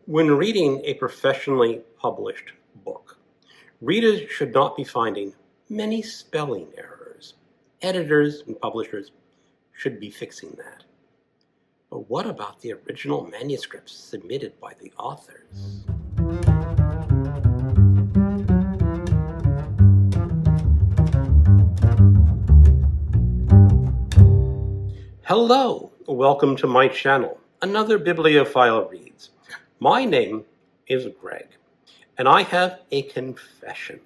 When reading a professionally published book, readers should not be finding many spelling errors. Editors and publishers should be fixing that. But what about the original manuscripts submitted by the authors? Hello, welcome to my channel, Another Bibliophile Reads. My name is Greg, and I have a confession.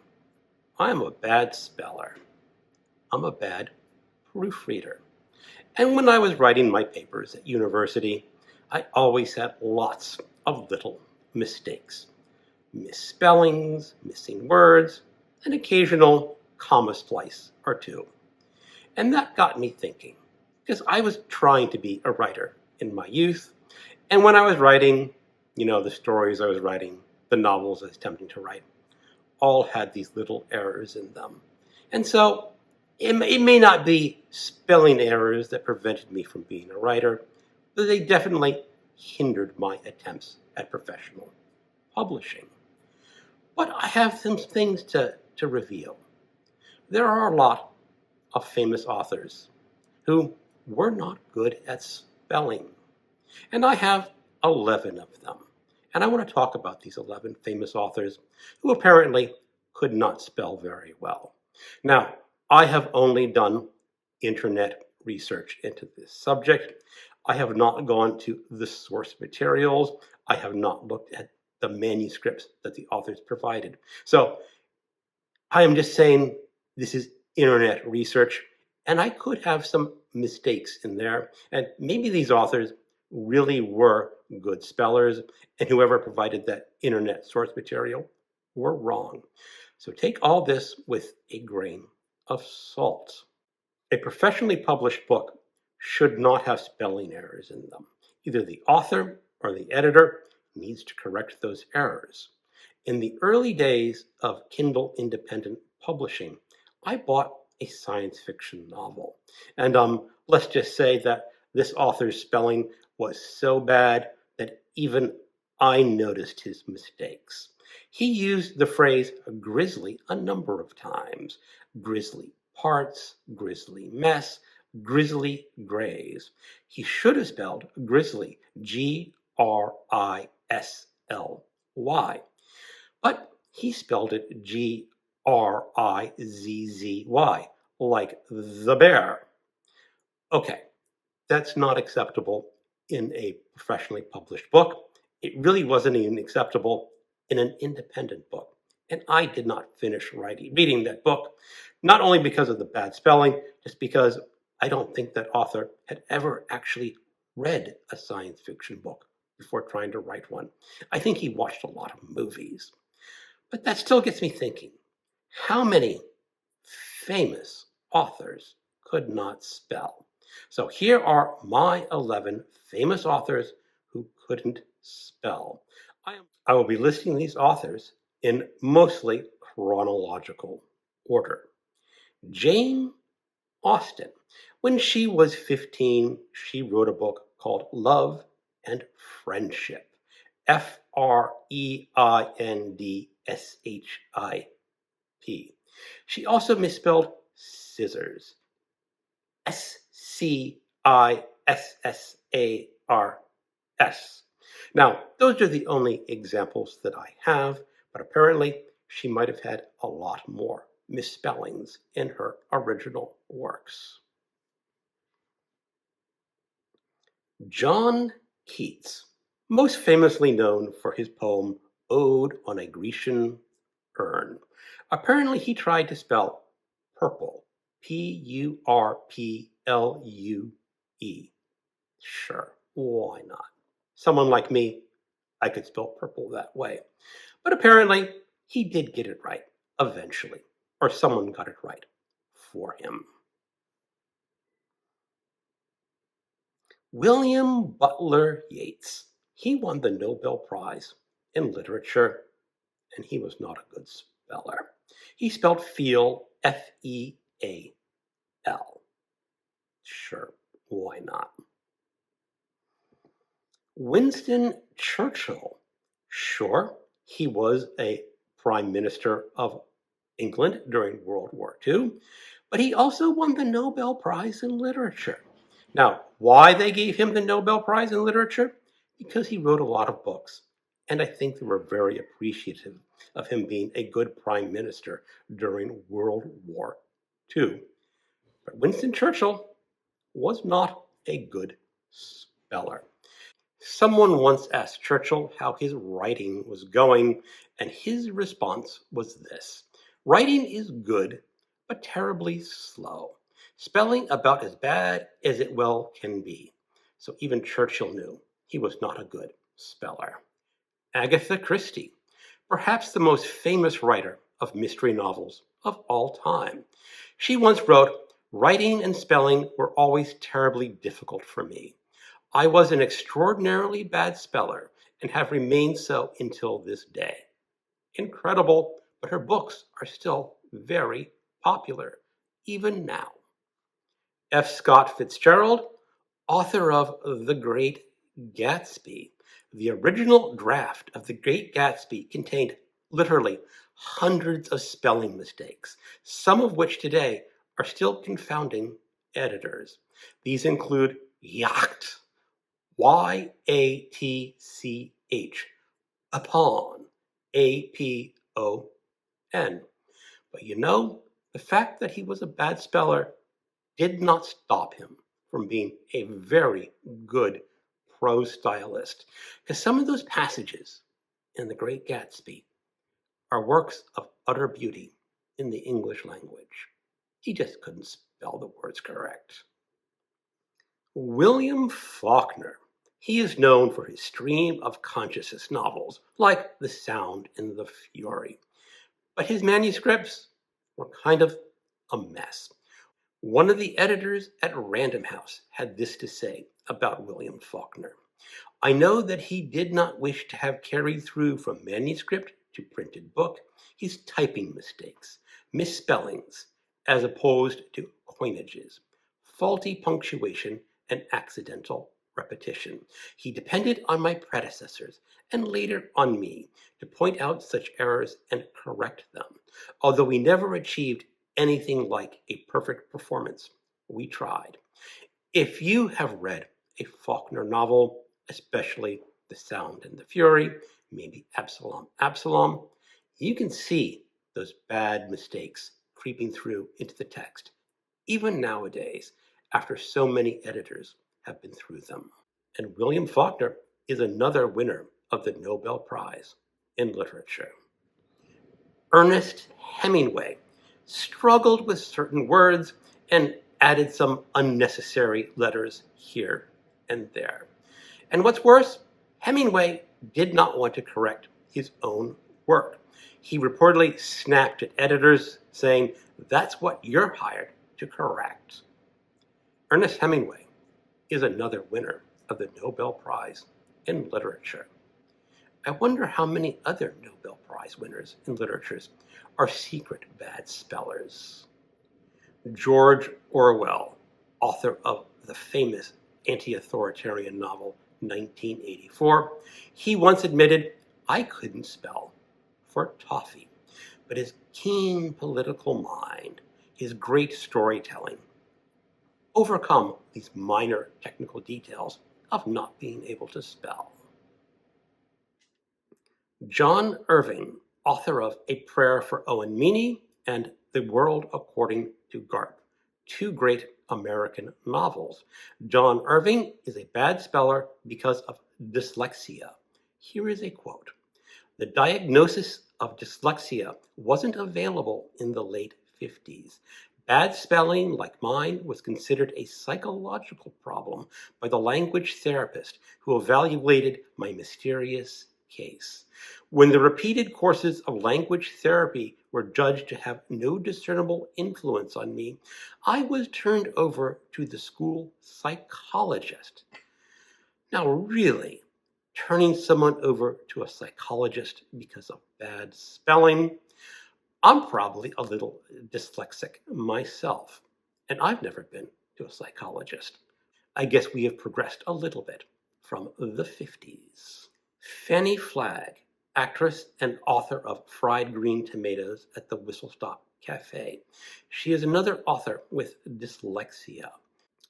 I'm a bad speller. I'm a bad proofreader. And when I was writing my papers at university, I always had lots of little mistakes. Misspellings, missing words, an occasional comma splice or two. And that got me thinking, because I was trying to be a writer in my youth. And when I was writing, the stories I was writing, the novels I was attempting to write, all had these little errors in them. And so it may not be spelling errors that prevented me from being a writer, but they definitely hindered my attempts at professional publishing. But I have some things to reveal. There are a lot of famous authors who were not good at spelling. And I have 11 of them. And I want to talk about these 11 famous authors who apparently could not spell very well. Now, I have only done internet research into this subject. I have not gone to the source materials. I have not looked at the manuscripts that the authors provided. So I am just saying this is internet research, and I could have some mistakes in there. And maybe these authors really were good spellers, and whoever provided that internet source material were wrong. So take all this with a grain of salt. A professionally published book should not have spelling errors in them. Either the author or the editor needs to correct those errors. In the early days of Kindle independent publishing, I bought a science fiction novel. And let's just say that this author's spelling was so bad that even I noticed his mistakes. He used the phrase grizzly a number of times. Grizzly parts, grizzly mess, grizzly grays. He should have spelled grizzly, Grisly. But he spelled it Grizzy, like the bear. Okay, that's not acceptable in a professionally published book. It really wasn't even acceptable in an independent book. And I did not finish reading that book, not only because of the bad spelling, just because I don't think that author had ever actually read a science fiction book before trying to write one. I think he watched a lot of movies. But that still gets me thinking, how many famous authors could not spell? So here are my 11 famous authors who couldn't spell. I will be listing these authors in mostly chronological order. Jane Austen. When she was 15, she wrote a book called Love and Friendship. Freindsship. She also misspelled scissors. Scissars. Now, those are the only examples that I have, but apparently she might have had a lot more misspellings in her original works. John Keats, most famously known for his poem Ode on a Grecian Urn. Apparently he tried to spell purple, Purplue. Sure, why not? Someone like me, I could spell purple that way. But apparently he did get it right eventually, or someone got it right for him. William Butler Yeats. He won the Nobel Prize in Literature, and he was not a good speller. He spelled feel, Feal. Sure, why not? Winston Churchill Sure, he was a prime minister of England during World War II, but he also won the Nobel Prize in Literature. Now, why they gave him the Nobel Prize in Literature? Because he wrote a lot of books, and I think they were very appreciative of him being a good prime minister during World War II. But Winston Churchill was not a good speller. Someone once asked Churchill how his writing was going, and his response was this: "Writing is good, but terribly slow. Spelling about as bad as it well can be." So even Churchill knew he was not a good speller. Agatha Christie, perhaps the most famous writer of mystery novels of all time. She once wrote, "Writing and spelling were always terribly difficult for me. I was an extraordinarily bad speller and have remained so until this day." Incredible, but her books are still very popular, even now. F. Scott Fitzgerald, author of The Great Gatsby. The original draft of The Great Gatsby contained literally hundreds of spelling mistakes, some of which today are still confounding editors. These include yacht, Y-A-T-C-H, upon, A-P-O-N. But the fact that he was a bad speller did not stop him from being a very good prose stylist, because some of those passages in The Great Gatsby are works of utter beauty in the English language. He just couldn't spell the words correct. William Faulkner. He is known for his stream of consciousness novels, like The Sound and the Fury. But his manuscripts were kind of a mess. One of the editors at Random House had this to say about William Faulkner: "I know that he did not wish to have carried through from manuscript to printed book his typing mistakes, misspellings, as opposed to coinages, faulty punctuation, and accidental repetition. He depended on my predecessors and later on me to point out such errors and correct them. Although we never achieved anything like a perfect performance, we tried." If you have read a Faulkner novel, especially The Sound and the Fury, maybe Absalom, Absalom, you can see those bad mistakes creeping through into the text, even nowadays, after so many editors have been through them. And William Faulkner is another winner of the Nobel Prize in Literature. Ernest Hemingway struggled with certain words and added some unnecessary letters here and there. And what's worse, Hemingway did not want to correct his own work. He reportedly snapped at editors saying, "That's what you're hired to correct." Ernest Hemingway is another winner of the Nobel Prize in Literature. I wonder how many other Nobel Prize winners in literature are secret bad spellers. George Orwell, author of the famous anti-authoritarian novel 1984, he once admitted, "I couldn't spell for toffee," but his keen political mind, his great storytelling, overcome these minor technical details of not being able to spell. John Irving, author of A Prayer for Owen Meany and The World According to Garp, two great American novels. John Irving is a bad speller because of dyslexia. Here is a quote: "The diagnosis of dyslexia wasn't available in the late 50s. Bad spelling, like mine, was considered a psychological problem by the language therapist who evaluated my mysterious case. When the repeated courses of language therapy were judged to have no discernible influence on me, I was turned over to the school psychologist." Now, really, turning someone over to a psychologist because of bad spelling? I'm probably a little dyslexic myself, and I've never been to a psychologist. I guess we have progressed a little bit from the 50s. Fannie Flagg actress and author of Fried Green Tomatoes at the Whistle Stop Cafe. She is another author with dyslexia.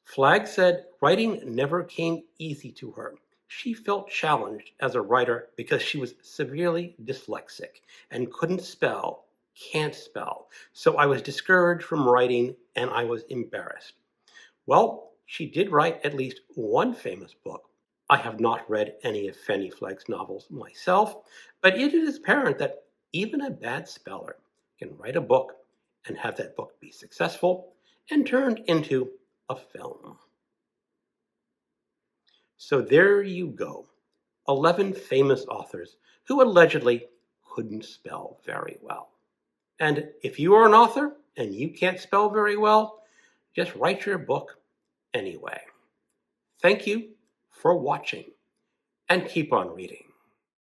Flagg said writing never came easy to her. She felt challenged as a writer because she was severely dyslexic and can't spell. So I was discouraged from writing and I was embarrassed. Well, she did write at least one famous book. I have not read any of Fannie Flagg's novels myself, but it is apparent that even a bad speller can write a book and have that book be successful and turned into a film. So there you go, 11 famous authors who allegedly couldn't spell very well. And if you are an author and you can't spell very well, just write your book anyway. Thank you for watching, and keep on reading.